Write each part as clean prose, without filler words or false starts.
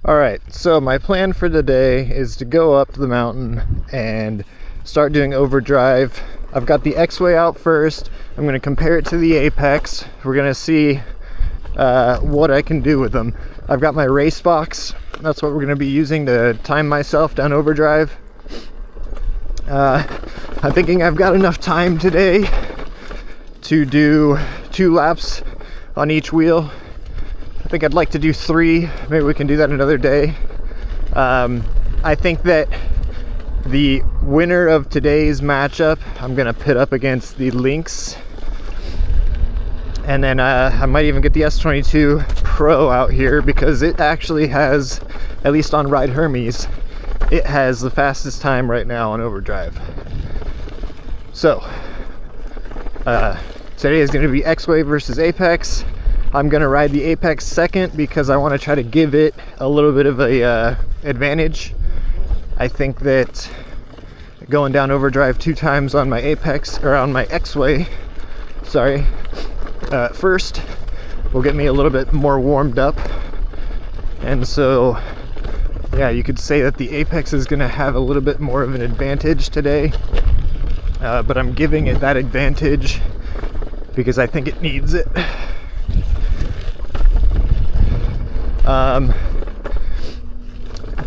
Alright, so my plan for today is to go up the mountain and start doing overdrive. I've got the Xway out first. I'm going to compare it to the Apex. We're going to see what I can do with them. I've got my racebox. That's what we're going to be using to time myself down overdrive. I'm thinking I've got enough time today to do 2 laps on each wheel. I think I'd like to do 3. Maybe we can do that another day. I think that the winner of today's matchup, I'm gonna pit up against the Lynx, and then I might even get the S22 Pro out here because it actually has, at least on Ride Hermes, it has the fastest time right now on overdrive. So today is going to be Xway versus Apex. I'm going to ride the Apex second because I want to try to give it a little bit of a advantage. I think that going down overdrive 2 times on my Apex, or on my Xway, sorry, first will get me a little bit more warmed up. And so, yeah, you could say that the Apex is going to have a little bit more of an advantage today. But I'm giving it that advantage because I think it needs it.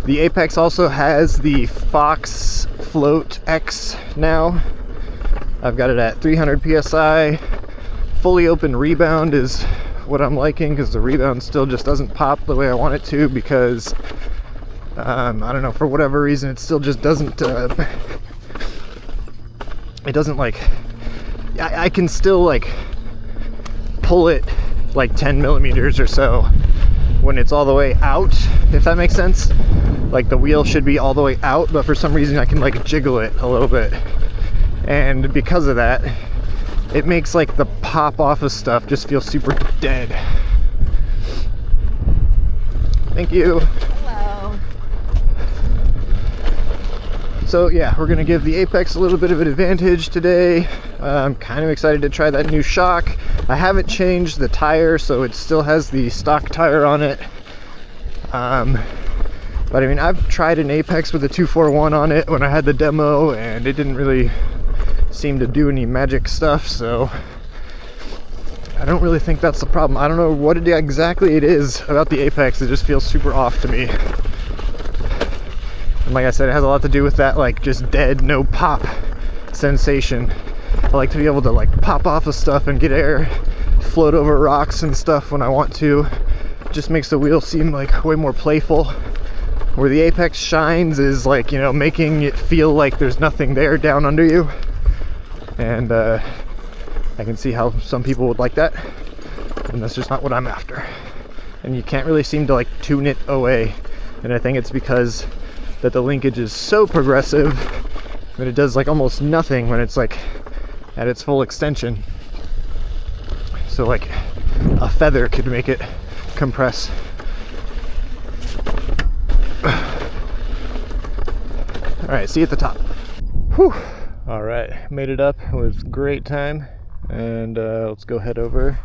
The Apex also has the Fox Float X now. I've got it at 300 PSI. Fully open rebound is what I'm liking because the rebound still just doesn't pop the way I want it to because I don't know, for whatever reason it still just doesn't it doesn't like, I can still like pull it like 10 millimeters or so when it's all the way out, if that makes sense. Like the wheel should be all the way out, but for some reason I can like jiggle it a little bit, and because of that it makes like the pop off of stuff just feel super dead. Thank you. Hello. So yeah, we're gonna give the Apex a little bit of an advantage today. I'm kind of excited to try that new shock. I haven't changed the tire, so it still has the stock tire on it. But I mean, I've tried an Apex with a 241 on it when I had the demo, and it didn't really seem to do any magic stuff, so I don't really think that's the problem. I don't know what exactly it is about the Apex, it just feels super off to me. And like I said, it has a lot to do with that like just dead, no pop sensation. I like to be able to like pop off of stuff and get air, float over rocks and stuff when I want to. It just makes the wheel seem like way more playful. Where the Apex shines is like, you know, making it feel like there's nothing there down under you. And I can see how some people would like that. And that's just not what I'm after. And you can't really seem to like tune it away. And I think it's because that the linkage is so progressive that it does like almost nothing when it's like at its full extension. So like a feather could make it compress. Alright, see you at the top. Whew. Alright, made it up with great time. And let's go head over.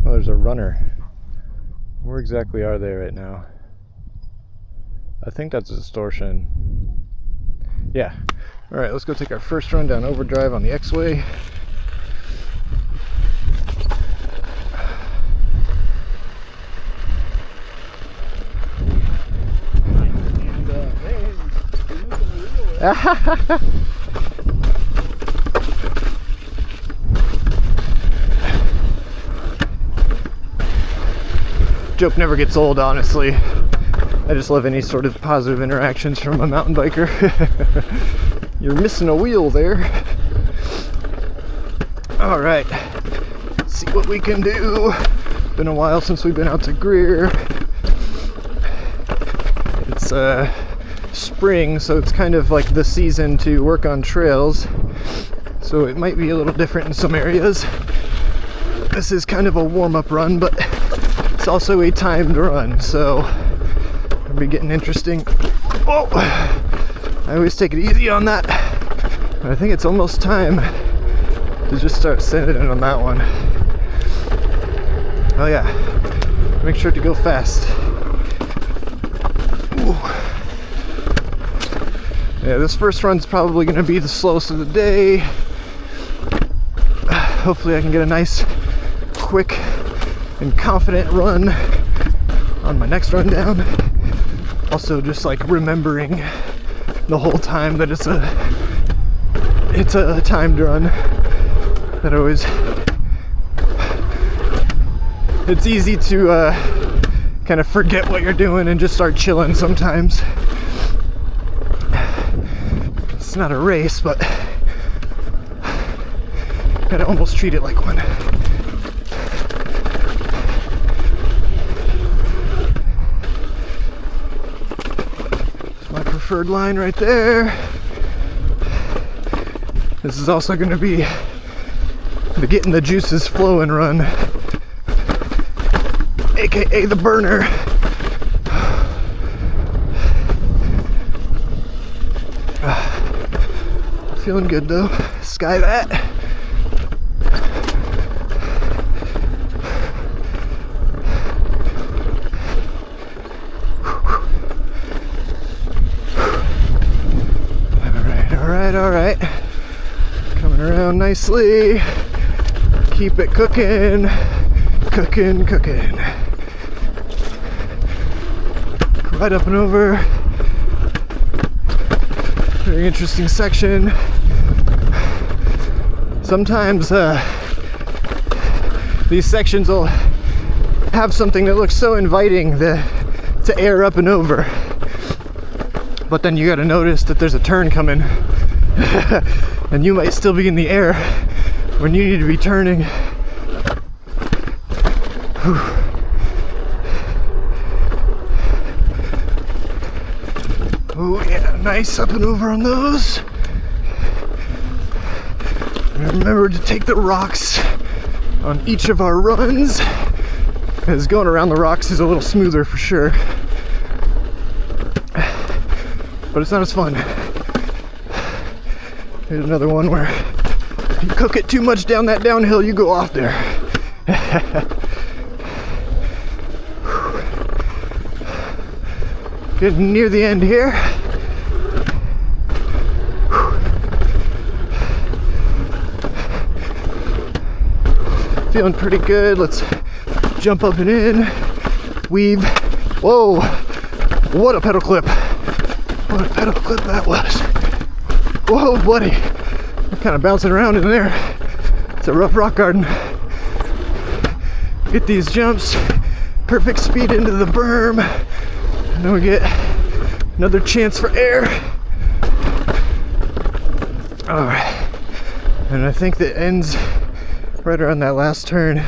Oh, there's a runner. Where exactly are they right now? I think that's a distortion. Yeah. Alright, let's go take our first run down overdrive on the Xway. Joke never gets old, honestly. I just love any sort of positive interactions from a mountain biker. You're missing a wheel there. All right, let's see what we can do. Been a while since we've been out to Greer. It's spring, so it's kind of like the season to work on trails. So it might be a little different in some areas. This is kind of a warm-up run, but it's also a timed run, so it'll be getting interesting. Oh, I always take it easy on that. But I think it's almost time to just start sending it on that one. Oh yeah, make sure to go fast. Yeah, this first run's probably going to be the slowest of the day. Hopefully I can get a nice, quick, and confident run on my next run down. Also, just like remembering the whole time that it's a timed run. That always, it's easy to kind of forget what you're doing and just start chilling sometimes. It's not a race, but gotta almost treat it like one. That's my preferred line right there. This is also going to be the getting the juices flowing run, aka the burner. Feeling good though. Sky that. All right. Coming around nicely. Keep it cooking. Cooking. Right up and over. Very interesting section. Sometimes these sections will have something that looks so inviting to air up and over. But then you gotta notice that there's a turn coming. And you might still be in the air when you need to be turning. Oh yeah, nice up and over on those. And remember to take the rocks on each of our runs, because going around the rocks is a little smoother for sure. But it's not as fun. Here's another one where if you cook it too much down that downhill, you go off there. Getting near the end here. Feeling pretty good. Let's jump up and in. Weave. Whoa! What a pedal clip! What a pedal clip that was! Whoa, buddy! I'm kind of bouncing around in there. It's a rough rock garden. Get these jumps, perfect speed into the berm, and then we get another chance for air. All right, and I think that ends right around that last turn.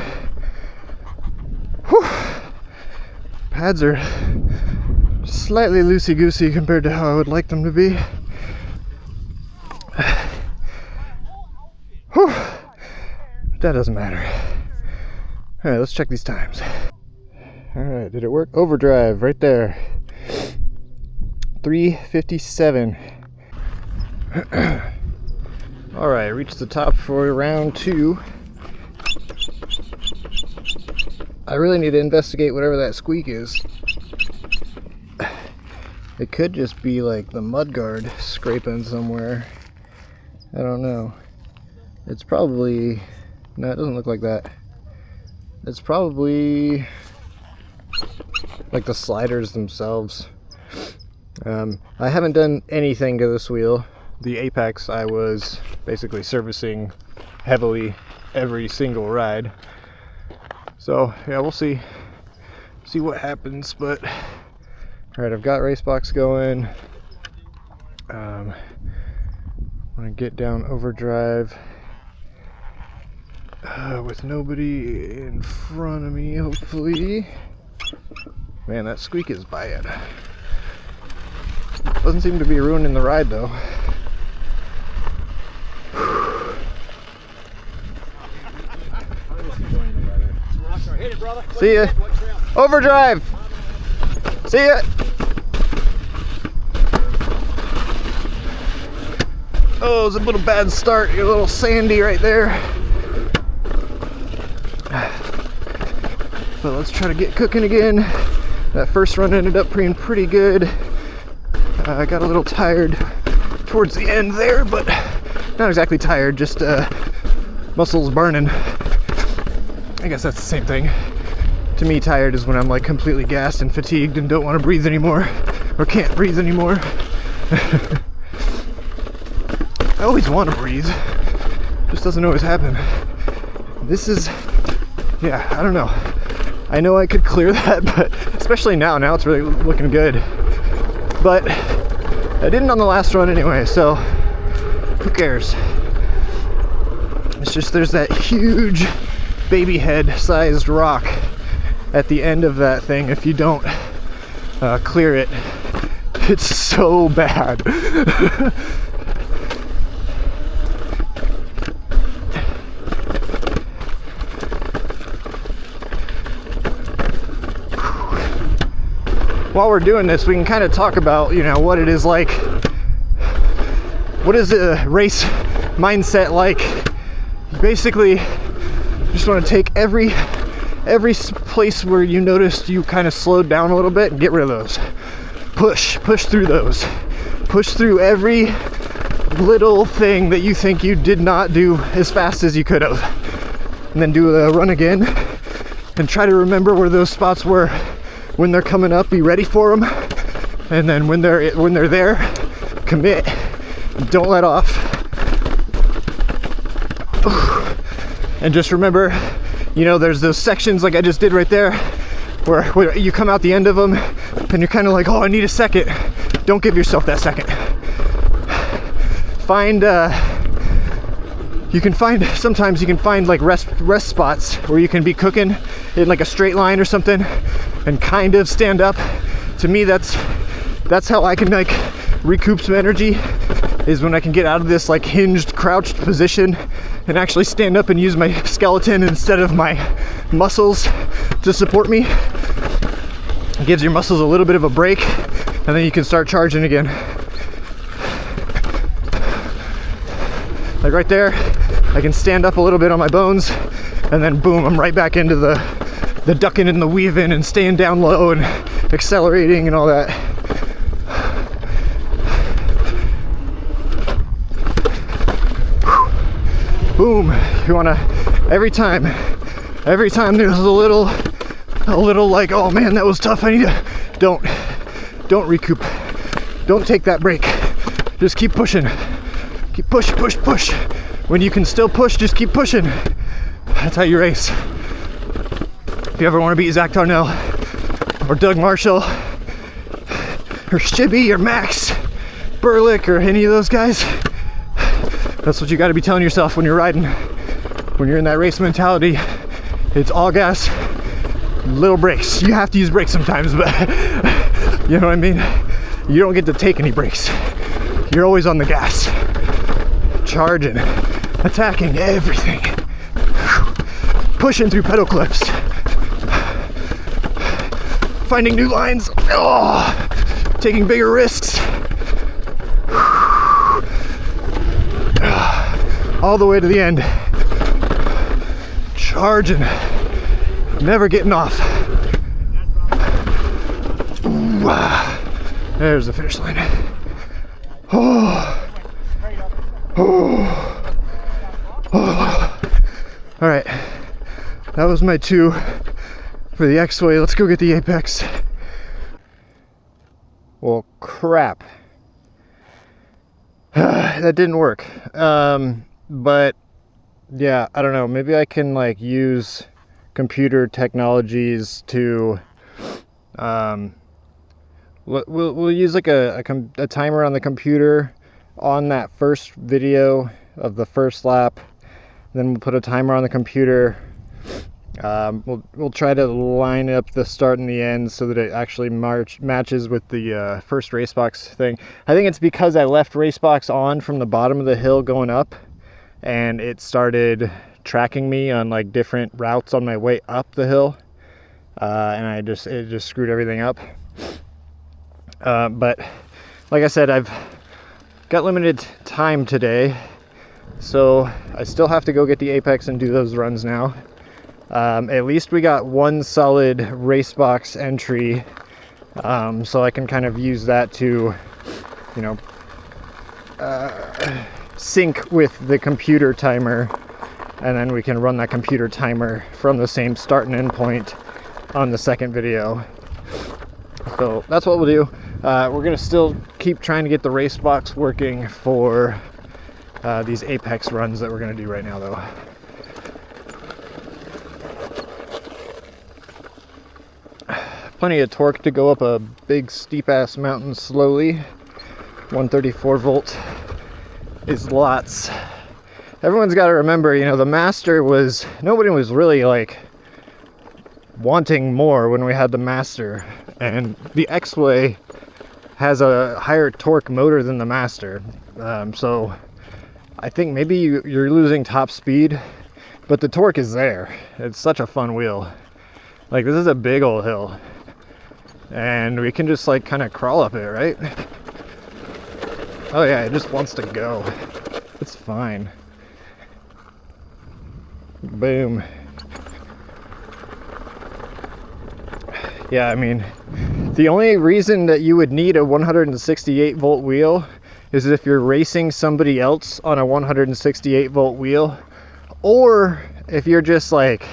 Whew. Pads are slightly loosey-goosey compared to how I would like them to be. Whew. That doesn't matter. Alright, let's check these times. Alright, did it work? Overdrive right there. 3:57. Alright, reached the top for round 2. I really need to investigate whatever that squeak is. It could just be like the mudguard scraping somewhere. I don't know. It's probably... no, it doesn't look like that. It's probably like the sliders themselves. I haven't done anything to this wheel. The Apex I was basically servicing heavily every single ride. So yeah, we'll see what happens. But alright, I've got racebox going. I'm gonna get down overdrive with nobody in front of me, hopefully. Man, that squeak is bad. Doesn't seem to be ruining the ride though. See ya. Overdrive. See ya. Oh, it's a little bad start. You're a little sandy right there. But let's try to get cooking again. That first run ended up being pretty good. I got a little tired towards the end there, but not exactly tired, just muscles burning. I guess that's the same thing. To me, tired is when I'm like completely gassed and fatigued and don't want to breathe anymore, or can't breathe anymore. I always want to breathe, just doesn't always happen. This is, yeah, I don't know. I know I could clear that, but especially now it's really looking good. But I didn't on the last run anyway, so who cares? It's just there's that huge baby head sized rock at the end of that thing. If you don't clear it, it's so bad. While we're doing this, we can kind of talk about, you know, what it is like. What is a race mindset like? Basically, you just want to take every place where you noticed you kind of slowed down a little bit and get rid of those. Push through those. Push through every little thing that you think you did not do as fast as you could have. And then do a run again and try to remember where those spots were. When they're coming up, be ready for them, and then when they're there, commit. Don't let off. And just remember, you know, there's those sections like I just did right there, where you come out the end of them, and you're kind of like, oh, I need a second. Don't give yourself that second. Sometimes you can find like rest spots where you can be cooking in like a straight line or something and kind of stand up. To me, that's how I can like recoup some energy, is when I can get out of this like hinged, crouched position and actually stand up and use my skeleton instead of my muscles to support me. It gives your muscles a little bit of a break, and then you can start charging again. Like right there, I can stand up a little bit on my bones, and then boom, I'm right back into the ducking and the weaving and staying down low and accelerating and all that. Boom. You wanna, every time there's a little like, oh man, that was tough, I need to, don't recoup. Don't take that break. Just keep pushing. Keep push. When you can still push, just keep pushing. That's how you race. If you ever want to beat Zach Darnell or Doug Marshall or Shibby or Max Burlick or any of those guys, that's what you got to be telling yourself when you're riding. When you're in that race mentality, it's all gas, little brakes. You have to use brakes sometimes, but you know what I mean? You don't get to take any breaks. You're always on the gas, charging, attacking everything, pushing through pedal clips, finding new lines, taking bigger risks, all the way to the end, charging, never getting off. There's the finish line. All right, that was my 2 for the Xway. Let's go get the Apex. Well, crap. That didn't work. But yeah, I don't know. Maybe I can like use computer technologies to we'll use like a timer on the computer on that first video of the first lap. Then we'll put a timer on the computer. We'll try to line up the start and the end so that it actually matches with the first racebox thing. I think it's because I left racebox on from the bottom of the hill going up, and it started tracking me on like different routes on my way up the hill, and it just screwed everything up. But like I said, I've got limited time today, so I still have to go get the Apex and do those runs now. At least we got one solid racebox entry So I can kind of use that to, you know, sync with the computer timer, and then we can run that computer timer from the same start and end point on the second video. So that's what we'll do. We're gonna still keep trying to get the race box working for these apex runs that we're gonna do right now though. Plenty of torque to go up a big steep ass mountain slowly. 134 volt is lots. Everyone's got to remember, you know, the Master was, nobody was really like wanting more when we had the Master, and the Xway has a higher torque motor than the Master. So I think maybe you're losing top speed, but the torque is there. It's such a fun wheel. Like, this is a big old hill, and we can just like kind of crawl up it, right? Oh yeah, it just wants to go. It's fine. Boom. Yeah, I mean, the only reason that you would need a 168 volt wheel is if you're racing somebody else on a 168 volt wheel, or if you're just like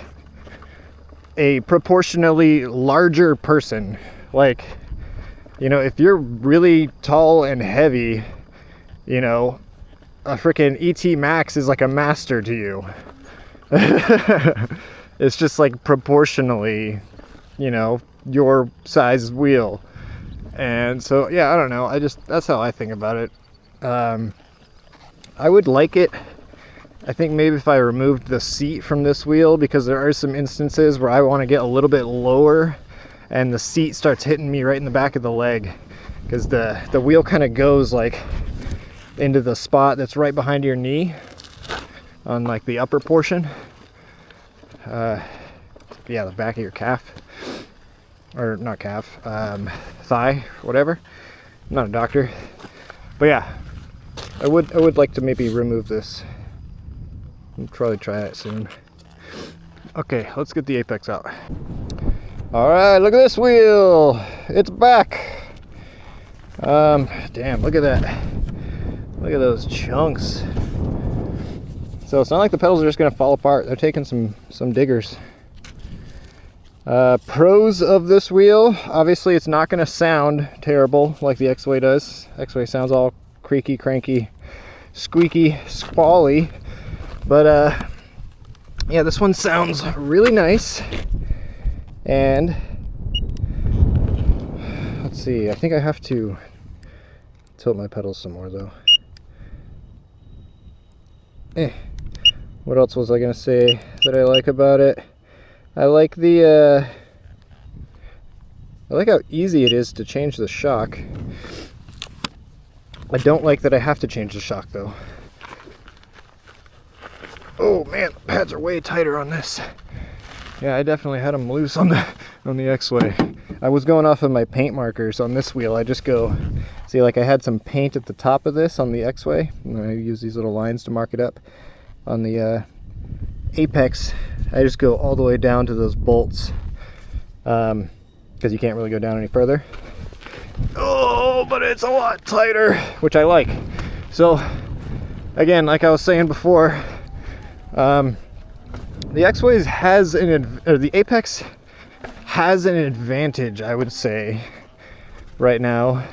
a proportionally larger person. Like, you know, if you're really tall and heavy, you know, a freaking ET Max is like a Master to you. It's just like proportionally, you know, your size wheel. And so, yeah, I don't know. That's how I think about it. I would like it. I think maybe if I removed the seat from this wheel, because there are some instances where I want to get a little bit lower and the seat starts hitting me right in the back of the leg, because the wheel kind of goes like into the spot that's right behind your knee on like the upper portion. Yeah, the back of your calf, or not calf, thigh, whatever. I'm not a doctor, but yeah, I would like to maybe remove this. I'll probably try it soon. Okay, let's get the apex out. All right, look at this wheel. It's back. Damn, look at that. Look at those chunks. So it's not like the pedals are just gonna fall apart. They're taking some diggers. Pros of this wheel, obviously it's not gonna sound terrible like the Xway does. Xway sounds all creaky, cranky, squeaky, squally. But yeah, this one sounds really nice. And let's see, I think I have to tilt my pedals some more though. What else was I gonna say that I like about it? I like the I like how easy it is to change the shock. I don't like that I have to change the shock though. Oh man, the pads are way tighter on this. Yeah, I definitely had them loose on the Xway. I was going off of my paint markers on this wheel. I just go, see, like I had some paint at the top of this on the Xway, and I use these little lines to mark it up. On the apex, I just go all the way down to those bolts, because you can't really go down any further. Oh, but it's a lot tighter, which I like. So, again, like I was saying before, the Xway has the Apex has an advantage, I would say, right now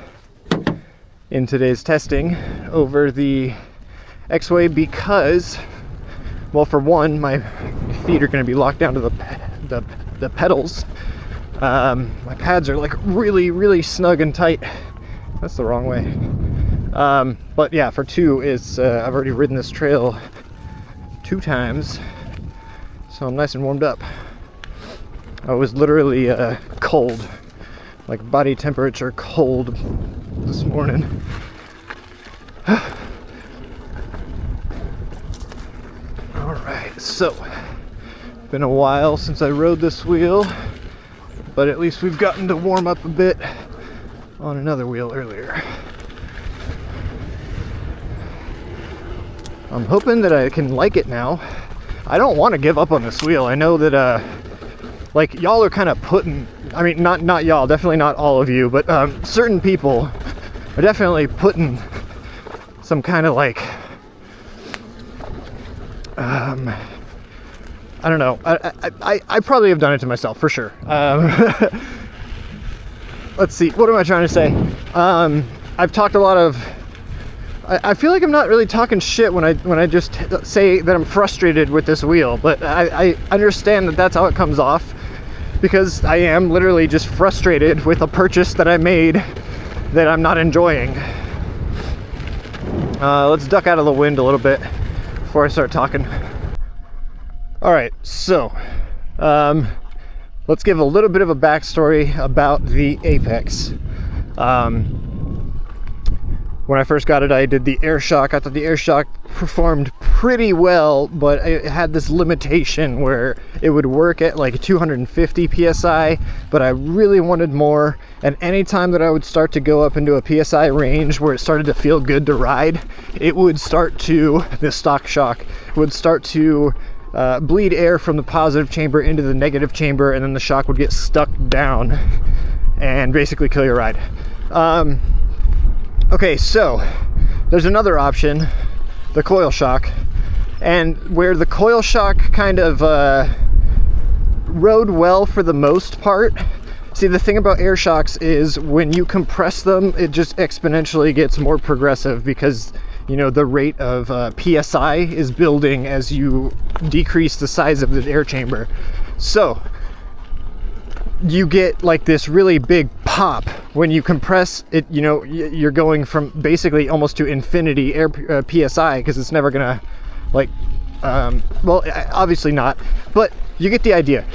in today's testing over the Xway, because, well, for one, my feet are going to be locked down to the pedals. My pads are like really snug and tight. That's the wrong way. But yeah, for two, is I've already ridden this trail 2 times, so I'm nice and warmed up. I was literally cold, like body temperature cold this morning. All right, so been a while since I rode this wheel, but at least we've gotten to warm up a bit on another wheel earlier. I'm hoping that I can like it now. I don't want to give up on this wheel. I know that like y'all are kind of putting, I mean, not y'all, definitely not all of you, but certain people are definitely putting some kind of like, I don't know, I probably have done it to myself for sure. Let's see, what am I trying to say? I've talked a lot of, I feel like I'm not really talking shit when I just say that I'm frustrated with this wheel, but I understand that that's how it comes off, because I am literally just frustrated with a purchase that I made that I'm not enjoying. Let's duck out of the wind a little bit before I start talking. Alright, so let's give a little bit of a backstory about the Apex. When I first got it, I did the air shock. I thought the air shock performed pretty well, but it had this limitation where it would work at like 250 psi, but I really wanted more. And anytime that I would start to go up into a psi range where it started to feel good to ride, it would start to, the stock shock would start to bleed air from the positive chamber into the negative chamber, and then the shock would get stuck down and basically kill your ride. Okay, so there's another option, the coil shock, and where the coil shock kind of rode well for the most part. See, the thing about air shocks is when you compress them, it just exponentially gets more progressive, because you know the rate of PSI is building as you decrease the size of the air chamber. So you get like this really big pop when you compress it. You know, you're going from basically almost to infinity air PSI, because it's never gonna like well, obviously not, but you get the idea.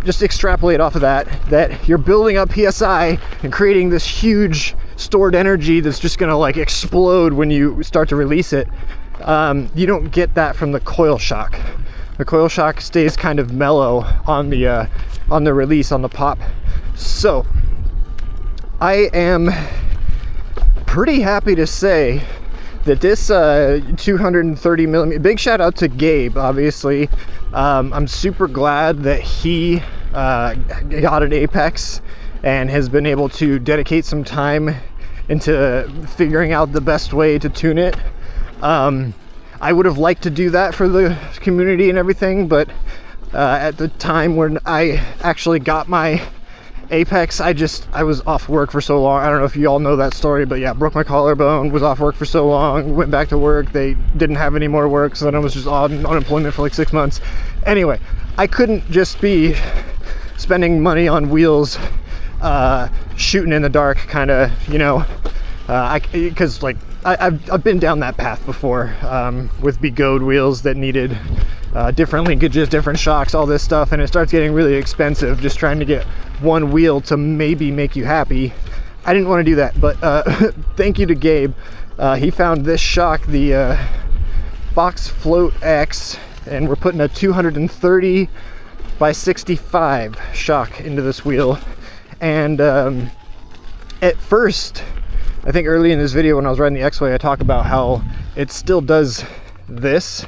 Just extrapolate off of that you're building up PSI and creating this huge stored energy that's just gonna like explode when you start to release it. You don't get that from the coil shock. The coil shock stays kind of mellow on the release, on the pop. So I am pretty happy to say that this 230 millimeter, big shout out to Gabe, obviously. I'm super glad that he got an Apex and has been able to dedicate some time into figuring out the best way to tune it. I would have liked to do that for the community and everything, but at the time when I actually got my Apex, I was off work for so long. I don't know if you all know that story, but yeah, broke my collarbone, was off work for so long, went back to work, they didn't have any more work, so then I was just on unemployment for like 6 months. Anyway, I couldn't just be spending money on wheels, shooting in the dark, kind of, you know, because like I've been down that path before, with Begode wheels that needed different linkages, different shocks, all this stuff, and it starts getting really expensive just trying to get one wheel to maybe make you happy. I didn't want to do that, but thank you to Gabe. He found this shock, the Fox Float X, and we're putting a 230 by 65 shock into this wheel. And at first, I think early in this video when I was riding the Xway, I talked about how it still does this,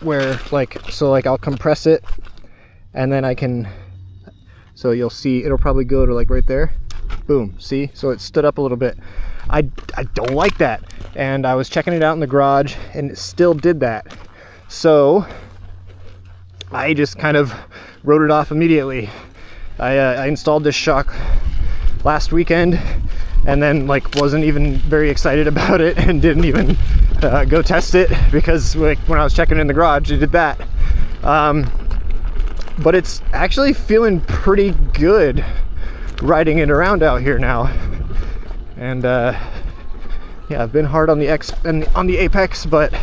where like, so like I'll compress it and then I can, so you'll see it'll probably go to like right there, boom, see? So it stood up a little bit. I don't like that, and I was checking it out in the garage and it still did that. So I just kind of wrote it off immediately. I installed this shock last weekend and then like wasn't even very excited about it and didn't even go test it, because like when I was checking in the garage it did that. But it's actually feeling pretty good riding it around out here now. And yeah, I've been hard on the Apex, but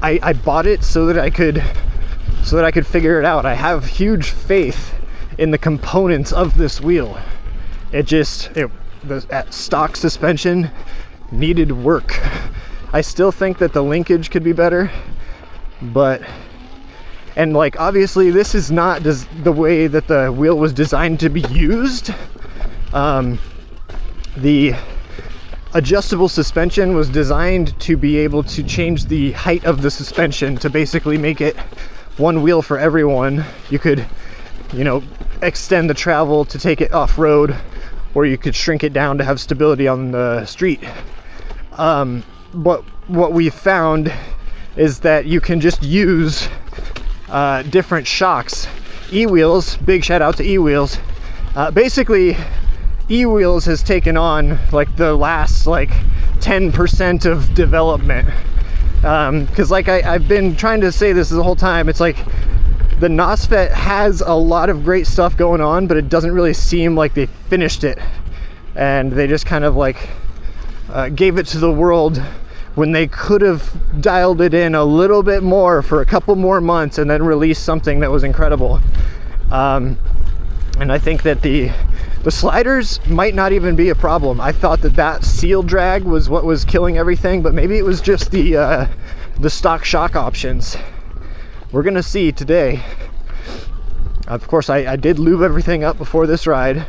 I bought it so that I could figure it out. I have huge faith in the components of this wheel. The stock suspension needed work. I still think that the linkage could be better, but, and like obviously this is not the way that the wheel was designed to be used. The adjustable suspension was designed to be able to change the height of the suspension to basically make it one wheel for everyone. You could you know, extend the travel to take it off-road, or you could shrink it down to have stability on the street. But what we found is that you can just use different shocks. E-Wheels, big shout out to E-Wheels. Basically, E-Wheels has taken on like the last like 10% of development. Because like I've been trying to say this the whole time, it's like the NOSFET has a lot of great stuff going on, but it doesn't really seem like they finished it. And they just kind of like gave it to the world when they could have dialed it in a little bit more for a couple more months and then released something that was incredible. And I think that the sliders might not even be a problem. I thought that seal drag was what was killing everything, but maybe it was just the stock shock options. We're gonna see today. Of course, I did lube everything up before this ride.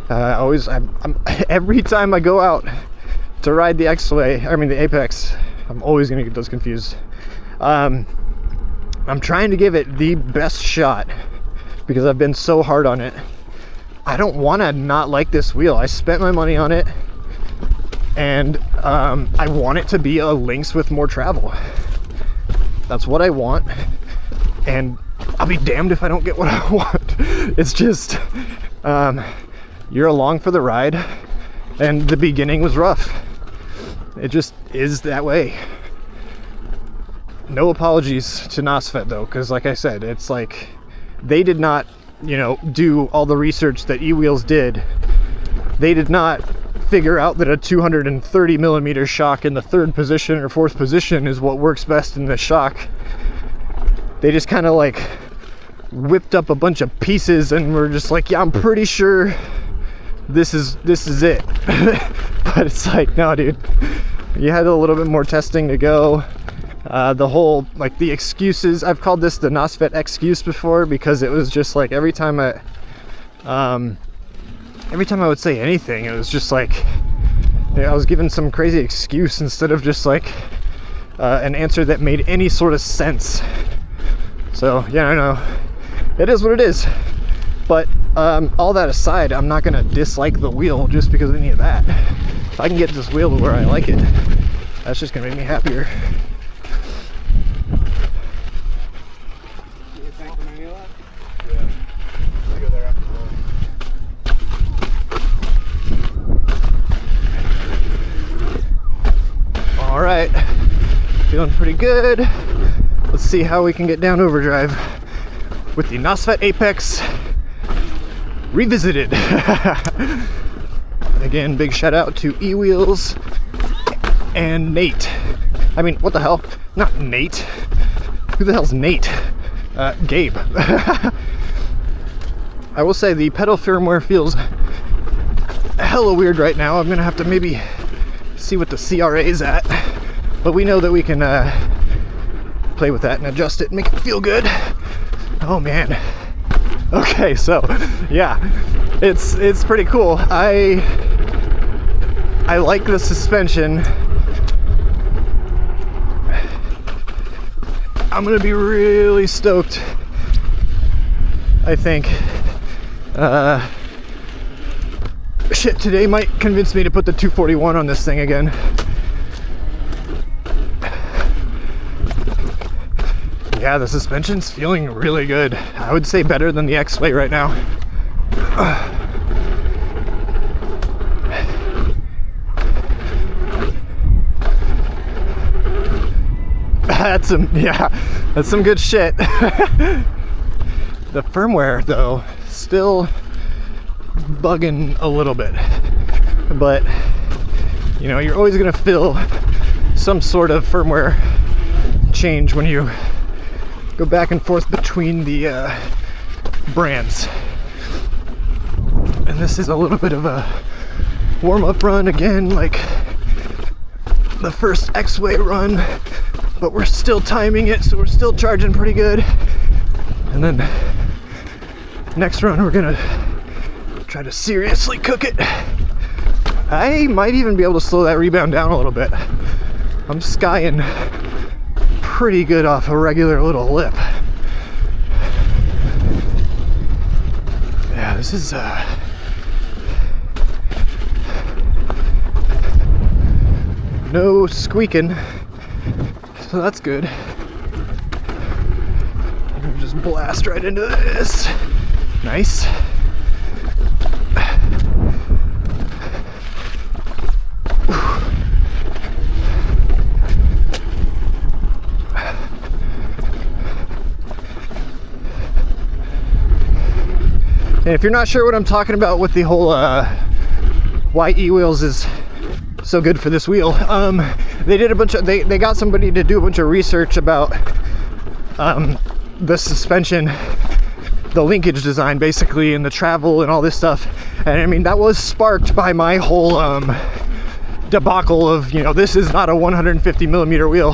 Every time I go out to ride the Xway, I mean the Apex, I'm always gonna get those confused. I'm trying to give it the best shot because I've been so hard on it. I don't want to not like this wheel. I spent my money on it, and I want it to be a Lynx with more travel. That's what I want, and I'll be damned if I don't get what I want. It's just you're along for the ride, and the beginning was rough. It just is that way. No apologies to NOSFET though, because like I said, it's like they did not, you know, do all the research that E-Wheels did. They did not figure out that a 230 millimeter shock in the 3rd position or 4th position is what works best in the shock. They just kind of like whipped up a bunch of pieces and were just like, yeah, I'm pretty sure this is it. But it's like, no dude, you had a little bit more testing to go. The whole, like the excuses, I've called this the NOSFET excuse before, because it was just like every time I would say anything, it was just like, you know, I was given some crazy excuse instead of just like an answer that made any sort of sense. So yeah, I know it is what it is. But all that aside, I'm not gonna dislike the wheel just because of any of that. If I can get this wheel to where I like it, that's just gonna make me happier. All right, feeling pretty good. Let's see how we can get down overdrive with the NOSFET Apex revisited. Again, big shout out to E-Wheels and Nate. I mean, what the hell? Not Nate. Who the hell's Nate? Gabe. I will say the pedal firmware feels hella weird right now. I'm gonna have to maybe see what the CRA is at, but we know that we can play with that and adjust it and make it feel good. Oh man. Okay, so yeah, it's pretty cool. I like the suspension. I'm gonna be really stoked, I think. Shit, today might convince me to put the 241 on this thing again. Yeah, the suspension's feeling really good. I would say better than the Xway right now. That's some good shit. The firmware though, still bugging a little bit, but you know, you're always gonna feel some sort of firmware change when you go back and forth between the brands. And this is a little bit of a warm-up run again, like the first Xway run, but we're still timing it, so we're still charging pretty good. And then next run we're gonna try to seriously cook it. I might even be able to slow that rebound down a little bit. I'm skying pretty good off a regular little lip. this is no squeaking, so that's good. Just blast right into this. Nice. And if you're not sure what I'm talking about with the whole why E-wheels is so good for this wheel, they did a bunch of, they got somebody to do a bunch of research about the suspension, the linkage design basically, and the travel and all this stuff. And I mean, that was sparked by my whole debacle of, you know, this is not a 150 millimeter wheel.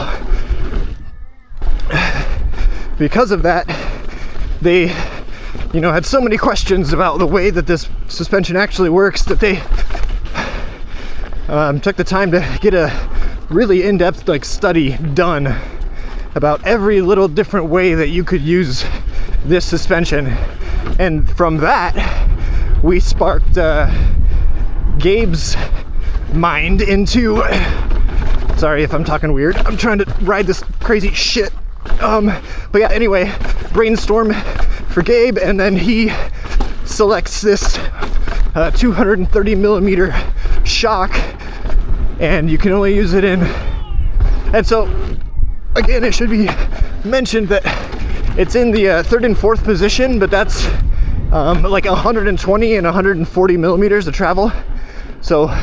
Because of that, they, you know, had so many questions about the way that this suspension actually works that they took the time to get a really in-depth like study done about every little different way that you could use this suspension. And from that, we sparked Gabe's mind into, sorry if I'm talking weird, I'm trying to ride this crazy shit. But yeah, anyway, brainstorm for Gabe, and then he selects this 230 millimeter shock, and you can only use it in, and so again, it should be mentioned that it's in the third and fourth position, but that's like 120 and 140 millimeters of travel. So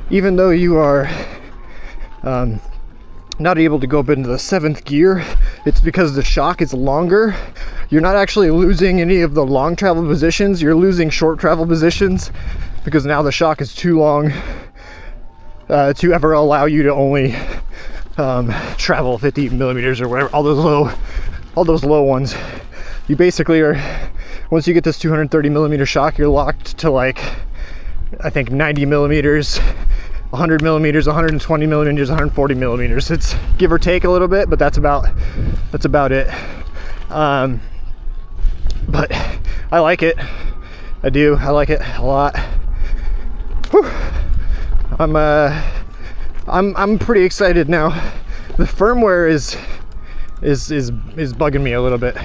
even though you are not able to go up into the seventh gear, it's because the shock is longer. You're not actually losing any of the long travel positions, you're losing short travel positions because now the shock is too long to ever allow you to only travel 50 millimeters or whatever, all those low ones. You basically are, once you get this 230 millimeter shock, you're locked to like, I think 90 millimeters, 100 millimeters, 120 millimeters, 140 millimeters. It's give or take a little bit, but that's about it. But I like it. I do. I like it a lot. Whew. I'm pretty excited now. The firmware is bugging me a little bit.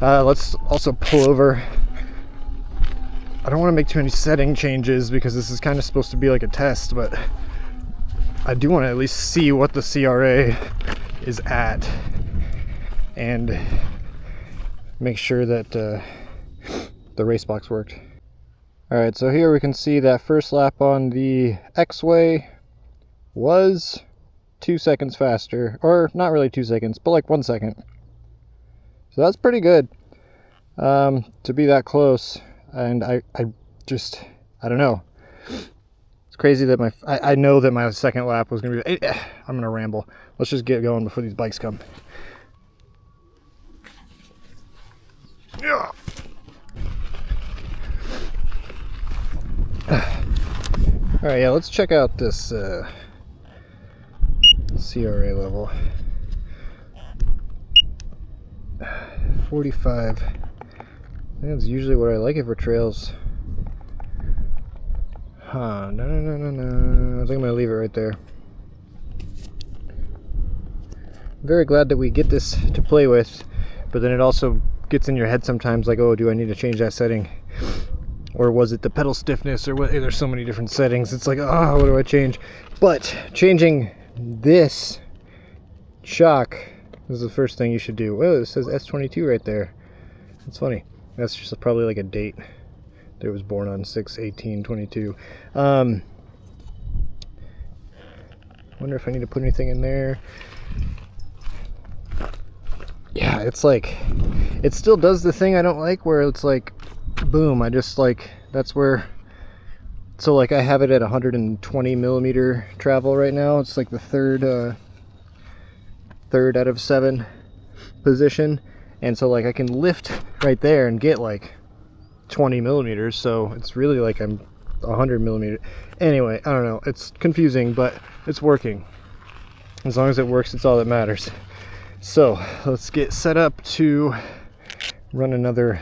Let's also pull over. I don't want to make too many setting changes because this is kind of supposed to be like a test, but I do want to at least see what the CRA is at and make sure that the racebox worked. Alright, so here we can see that first lap on the Xway was 2 seconds faster, or not really 2 seconds, but like 1 second. So that's pretty good to be that close. And I don't know. It's crazy that I know that my second lap was gonna be. I'm gonna ramble. Let's just get going before these bikes come. Yeah. All right, yeah. Let's check out this CRA level. 45. That's usually what I like it for trails. No. I think I'm gonna leave it right there. I'm very glad that we get this to play with, but then it also gets in your head sometimes like, oh, do I need to change that setting? Or was it the pedal stiffness, or what? There's so many different settings. It's like, oh, what do I change? But changing this shock is the first thing you should do. Oh, it says S22 right there. That's funny. That's just probably like a date that it was born on 6/18/22. Wonder if I need to put anything in there. Yeah, it's like, it still does the thing I don't like where it's like, boom, I just like, that's where, so like I have it at 120 millimeter travel right now. It's like the third out of 7 position. And so like I can lift right there and get like 20 millimeters. So it's really like I'm 100 millimeter. Anyway, I don't know. It's confusing, but it's working. As long as it works, it's all that matters. So let's get set up to run another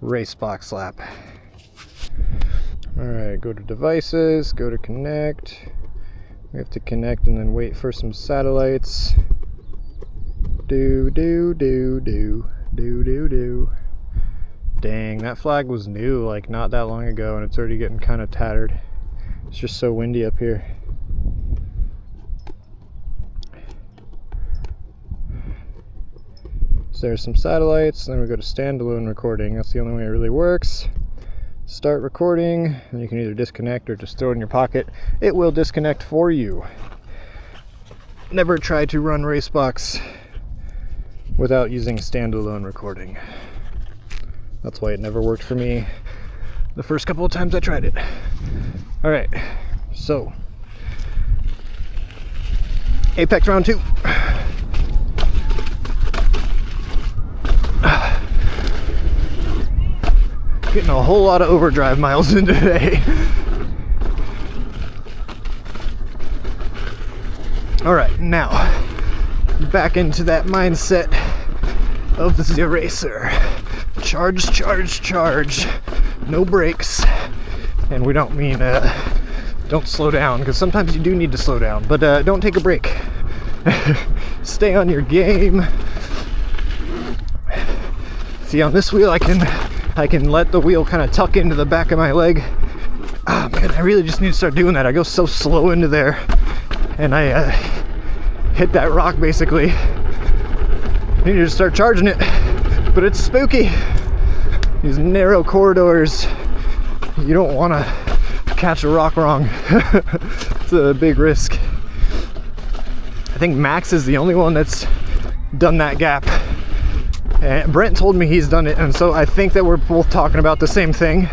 racebox lap. Alright, go to devices, go to connect. We have to connect and then wait for some satellites. Do. Dang, that flag was new like not that long ago and it's already getting kind of tattered. It's just so windy up here. So there's some satellites, then we go to standalone recording. That's the only way it really works. Start recording, and you can either disconnect or just throw it in your pocket. It will disconnect for you. Never try to run racebox without using standalone recording. That's why it never worked for me the first couple of times I tried it. Alright, so Apex round 2. Getting a whole lot of overdrive miles in today. Alright, now back into that mindset of the racer. Charge. No brakes. And we don't mean don't slow down, because sometimes you do need to slow down, but don't take a break. Stay on your game. See, on this wheel I can let the wheel kind of tuck into the back of my leg. Ah, man, I really just need to start doing that. I go so slow into there and I hit that rock basically. I need to start charging it, but it's spooky. These narrow corridors, you don't want to catch a rock wrong. It's a big risk. I think Max is the only one that's done that gap. And Brent told me he's done it, and so I think that we're both talking about the same thing.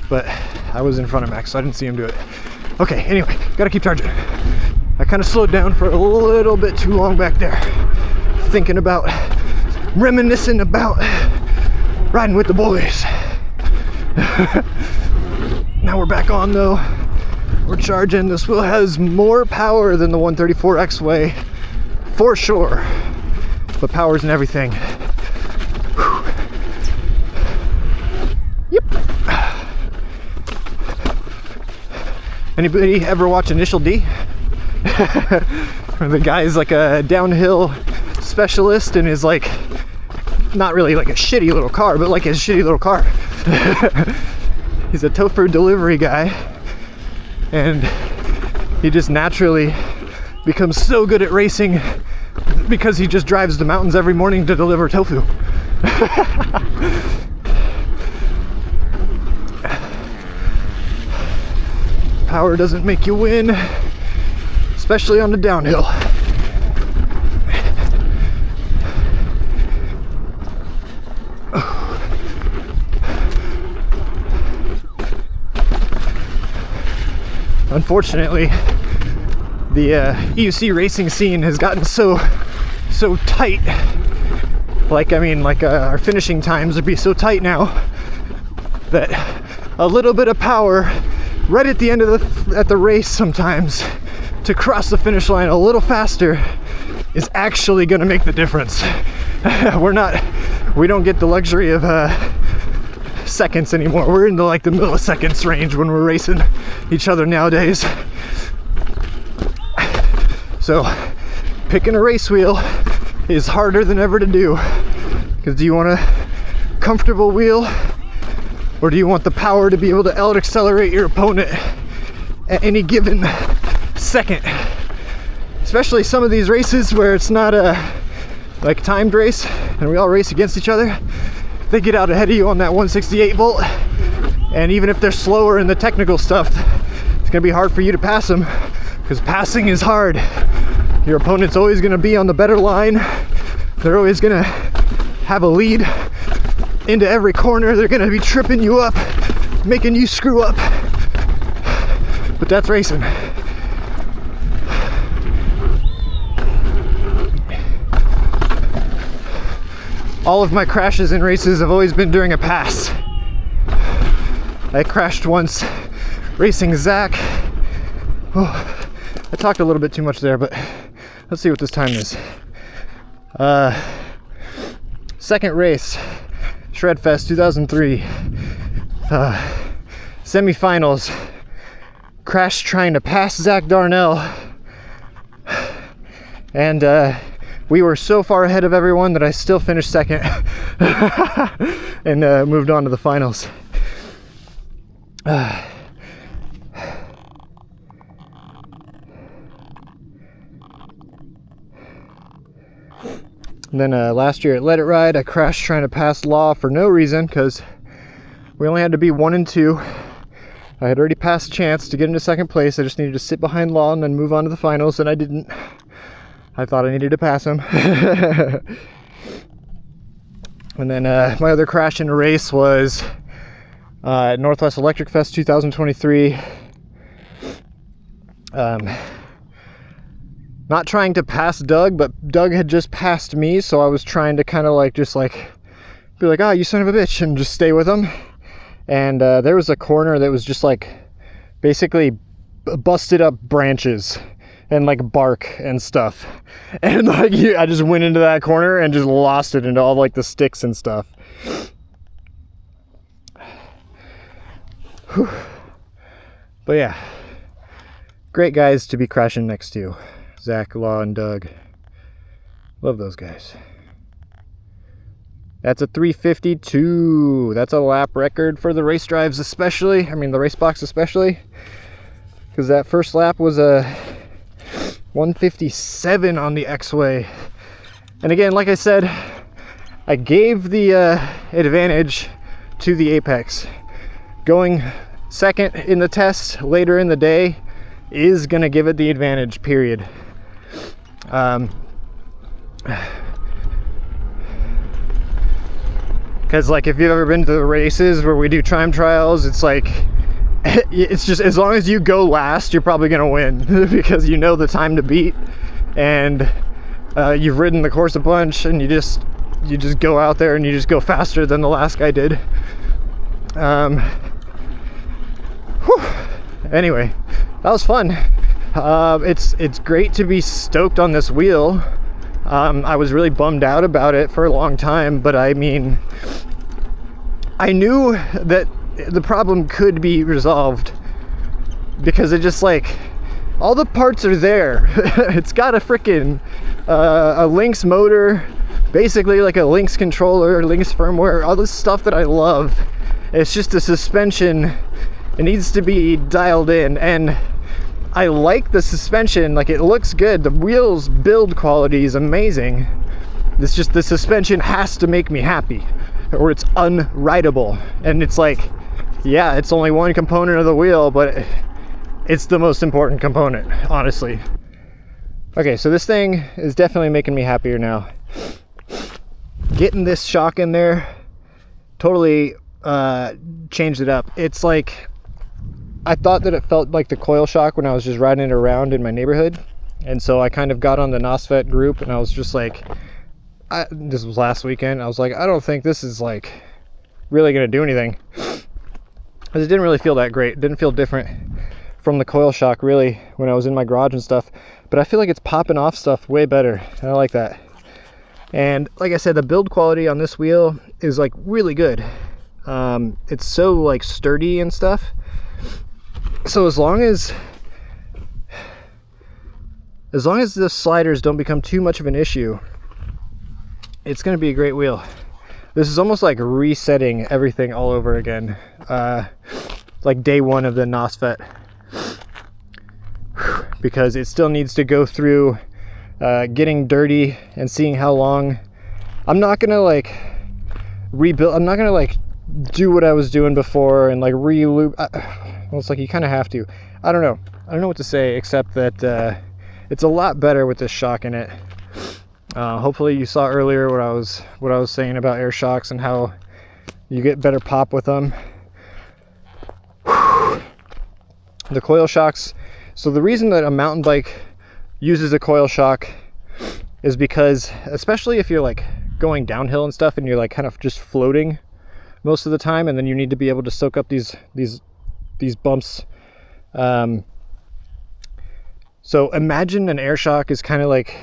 But I was in front of Max, so I didn't see him do it. Okay, anyway, gotta keep charging. I kind of slowed down for a little bit too long back there, reminiscing about riding with the boys. Now we're back on though. We're charging. This wheel has more power than the 134 Xway, for sure. But power's and everything. Whew. Yep. Anybody ever watch Initial D? The guy's like a downhill specialist and is like not really like a shitty little car, but like a shitty little car. He's a tofu delivery guy, and he just naturally becomes so good at racing because he just drives the mountains every morning to deliver tofu. Power doesn't make you win, especially on the downhill. Unfortunately, the EUC racing scene has gotten so tight. Our finishing times would be so tight now that a little bit of power right at the end of the race sometimes to cross the finish line a little faster is actually going to make the difference. We don't get the luxury of seconds anymore. We're into like the milliseconds range when we're racing each other nowadays. So picking a race wheel is harder than ever to do, because do you want a comfortable wheel, or do you want the power to be able to out accelerate your opponent at any given second? Especially some of these races where it's not a like timed race and we all race against each other. They get out ahead of you on that 168 volt, and even if they're slower in the technical stuff, it's gonna be hard for you to pass them, because passing is hard. Your opponent's always gonna be on the better line. They're always gonna have a lead into every corner. They're gonna be tripping you up, making you screw up. But that's racing. All of my crashes in races have always been during a pass. I crashed once racing Zach. Oh, I talked a little bit too much there, but let's see what this time is. Second race. Shredfest 2003. Semifinals. Crashed trying to pass Zach Darnell. And we were so far ahead of everyone that I still finished second. And moved on to the finals. And then last year at Let It Ride, I crashed trying to pass Law for no reason, because we only had to be 1 and 2. I had already passed a chance to get into second place. I just needed to sit behind Law and then move on to the finals, and I didn't. I thought I needed to pass him. And then my other crash in a race was at Northwest Electric Fest 2023. Not trying to pass Doug, but Doug had just passed me, so I was trying to kind of like just like be like, "Ah, you son of a bitch," and just stay with him. And there was a corner that was just like basically busted up branches and like bark and stuff, and like I just went into that corner and just lost it into all like the sticks and stuff. Whew. But yeah, great guys to be crashing next to. Zach, Law, and Doug. Love those guys. That's a 3:52. That's a lap record for the race drives especially. I mean the race box especially. Because that first lap was a 1:57 on the Xway. And again, like I said, I gave the advantage to the Apex. Going second in the test later in the day is gonna give it the advantage, period. Because like if you've ever been to the races where we do time trials, it's like it's just as long as you go last, you're probably gonna win because you know the time to beat, and you've ridden the course a bunch, and you just go out there and you just go faster than the last guy did. Anyway, that was fun. It's great to be stoked on this wheel. I was really bummed out about it for a long time, but I mean, I knew that the problem could be resolved because it just like all the parts are there. It's got a freaking a Lynx motor, basically like a Lynx controller, Lynx firmware, all this stuff that I love. It's just the suspension. It needs to be dialed in, and I like the suspension. Like, it looks good. The wheels build quality is amazing. It's just the suspension has to make me happy, or it's unrideable. And it's like, yeah, it's only one component of the wheel, but it's the most important component, honestly. Okay, so this thing is definitely making me happier now. Getting this shock in there totally changed it up. It's like, I thought that it felt like the coil shock when I was just riding it around in my neighborhood, and so I kind of got on the NOSFET group, and I was just like, this was last weekend, I was like, I don't think this is like really gonna do anything, because it didn't really feel that great. It didn't feel different from the coil shock really when I was in my garage and stuff, but I feel like it's popping off stuff way better, and I like that. And like I said, the build quality on this wheel is like really good. It's so like sturdy and stuff. So as long as the sliders don't become too much of an issue, it's going to be a great wheel. This is almost like resetting everything all over again, like day one of the NOSFET, because it still needs to go through getting dirty and seeing how long. I'm not gonna like rebuild. I'm not gonna like do what I was doing before and like re-loop. Well, it's like you kind of have to. I don't know what to say except that it's a lot better with this shock in it. Hopefully you saw earlier what I was saying about air shocks and how you get better pop with them. The coil shocks. So the reason that a mountain bike uses a coil shock is because, especially if you're like going downhill and stuff and you're like kind of just floating most of the time, and then you need to be able to soak up these bumps. So imagine an air shock is kind of like,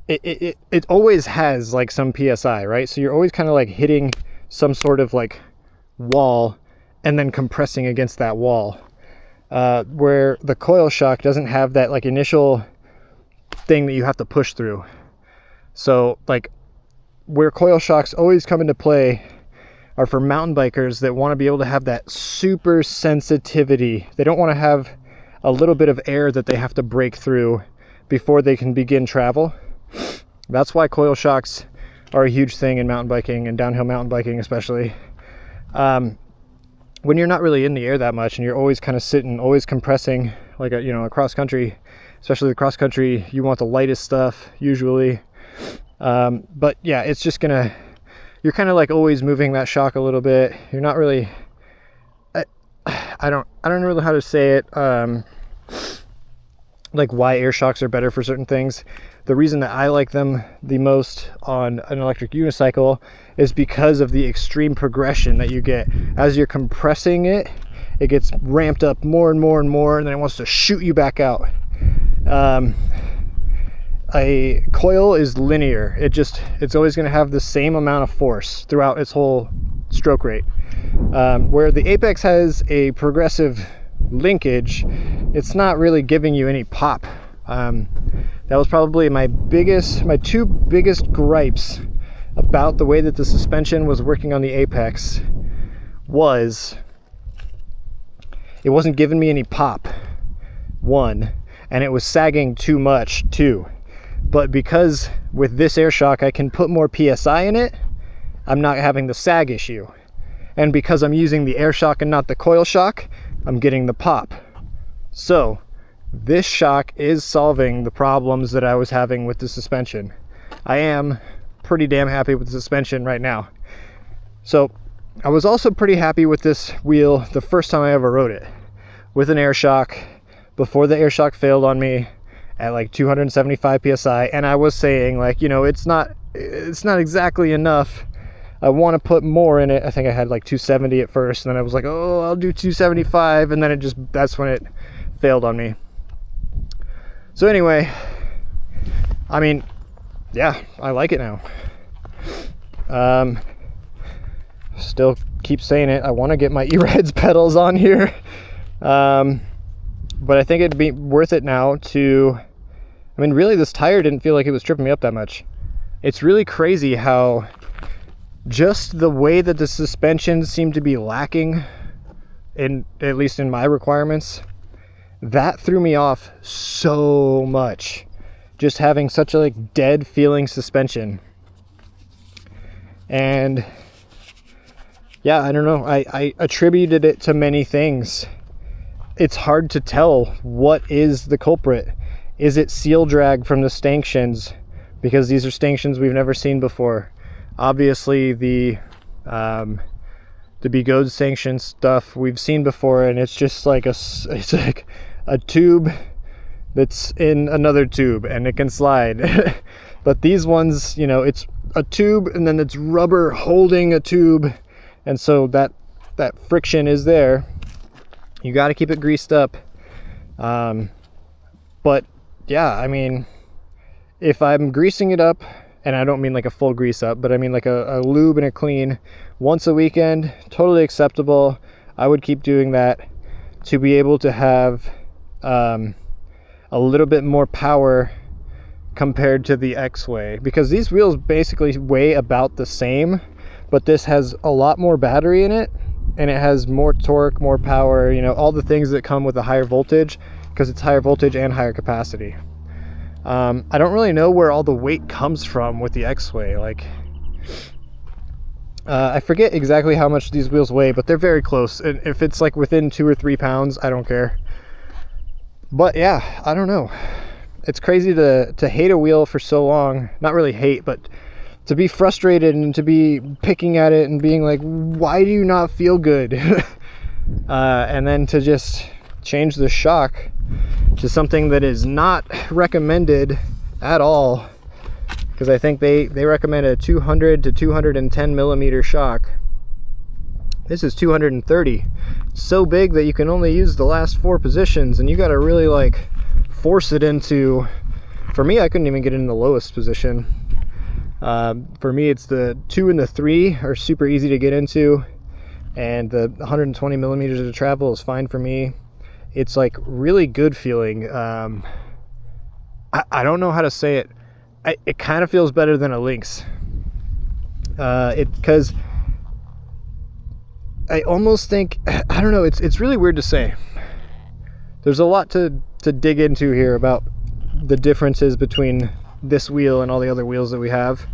it always has like some PSI, right? So you're always kind of like hitting some sort of like wall and then compressing against that wall. Where the coil shock doesn't have that like initial thing that you have to push through. So like where coil shocks always come into play are for mountain bikers that want to be able to have that super sensitivity. They don't want to have a little bit of air that they have to break through before they can begin travel. That's why coil shocks are a huge thing in mountain biking and downhill mountain biking especially. When you're not really in the air that much and you're always kind of sitting, always compressing, like a cross country, especially the cross country, you want the lightest stuff usually. But yeah, it's just you're kind of like always moving that shock a little bit. You're not really, I don't really know how to say it. Like why air shocks are better for certain things. The reason that I like them the most on an electric unicycle is because of the extreme progression that you get. As you're compressing it, it gets ramped up more and more and more, and then it wants to shoot you back out. A coil is linear. It's always going to have the same amount of force throughout its whole stroke rate. Where the Apex has a progressive linkage, it's not really giving you any pop. That was probably my two biggest gripes about the way that the suspension was working on the Apex. It wasn't giving me any pop, one, and it was sagging too much, two. But because with this air shock I can put more PSI in it, I'm not having the sag issue. And because I'm using the air shock and not the coil shock, I'm getting the pop. So this shock is solving the problems that I was having with the suspension. I am pretty damn happy with the suspension right now. So I was also pretty happy with this wheel the first time I ever rode it with an air shock, before the air shock failed on me at like 275 PSI. And I was saying like, it's not exactly enough. I want to put more in it. I think I had like 270 at first, and then I was like, oh, I'll do 275, and then that's when it failed on me. So anyway, I mean, yeah, I like it now. Still keep saying it, I want to get my E-Rides pedals on here. But I think it'd be worth it now really this tire didn't feel like it was tripping me up that much. It's really crazy how just the way that the suspension seemed to be lacking, at least in my requirements, that threw me off so much. Just having such a like dead feeling suspension. And yeah, I don't know, I attributed it to many things. It's hard to tell what is the culprit. Is it seal drag from the stanchions? Because these are stanchions we've never seen before. Obviously the Begode sanction stuff we've seen before, and it's just like it's like a tube that's in another tube and it can slide. But these ones, it's a tube and then it's rubber holding a tube, and so that friction is there. You got to keep it greased up. But yeah, I mean, if I'm greasing it up, and I don't mean like a full grease up, but I mean like a lube and a clean once a weekend, totally acceptable. I would keep doing that to be able to have a little bit more power compared to the Xway, because these wheels basically weigh about the same, but this has a lot more battery in it, and it has more torque, more power, all the things that come with a higher voltage, because it's higher voltage and higher capacity. I don't really know where all the weight comes from with the Xway. Like, I forget exactly how much these wheels weigh, but they're very close. And if it's like within 2 or 3 pounds, I don't care. But yeah, I don't know. It's crazy to hate a wheel for so long. Not really hate, but to be frustrated and to be picking at it and being like, why do you not feel good? And then to just change the shock to something that is not recommended at all, because I think they recommend a 200 to 210 millimeter shock. This is 230. It's so big that you can only use the last 4 positions, and you got to really like force it into for me, I couldn't even get in the lowest position. For me, it's the 2 and the 3 are super easy to get into, and the 120 millimeters of travel is fine for me. It's like really good feeling. I don't know how to say it. It kind of feels better than a Lynx. Because I almost think, I don't know, it's really weird to say. There's a lot to dig into here about the differences between this wheel and all the other wheels that we have.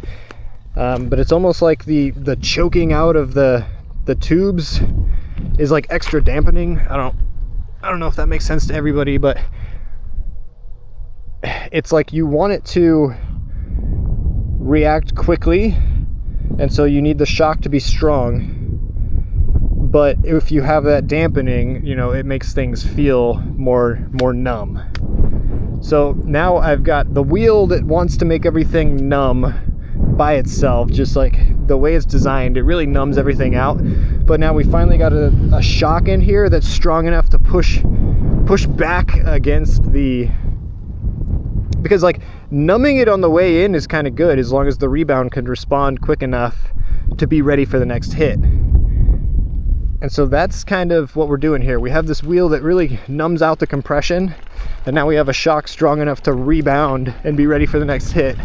But it's almost like the choking out of the tubes is like extra dampening. I don't know if that makes sense to everybody, but it's like you want it to react quickly, and so you need the shock to be strong. But if you have that dampening, you know, it makes things feel more numb. So now I've got the wheel that wants to make everything numb by itself, just like the way it's designed. It really numbs everything out. But now we finally got a shock in here that's strong enough to push back against the, because like numbing it on the way in is kind of good as long as the rebound can respond quick enough to be ready for the next hit. And so that's kind of what we're doing here. We have this wheel that really numbs out the compression, and now we have a shock strong enough to rebound and be ready for the next hit.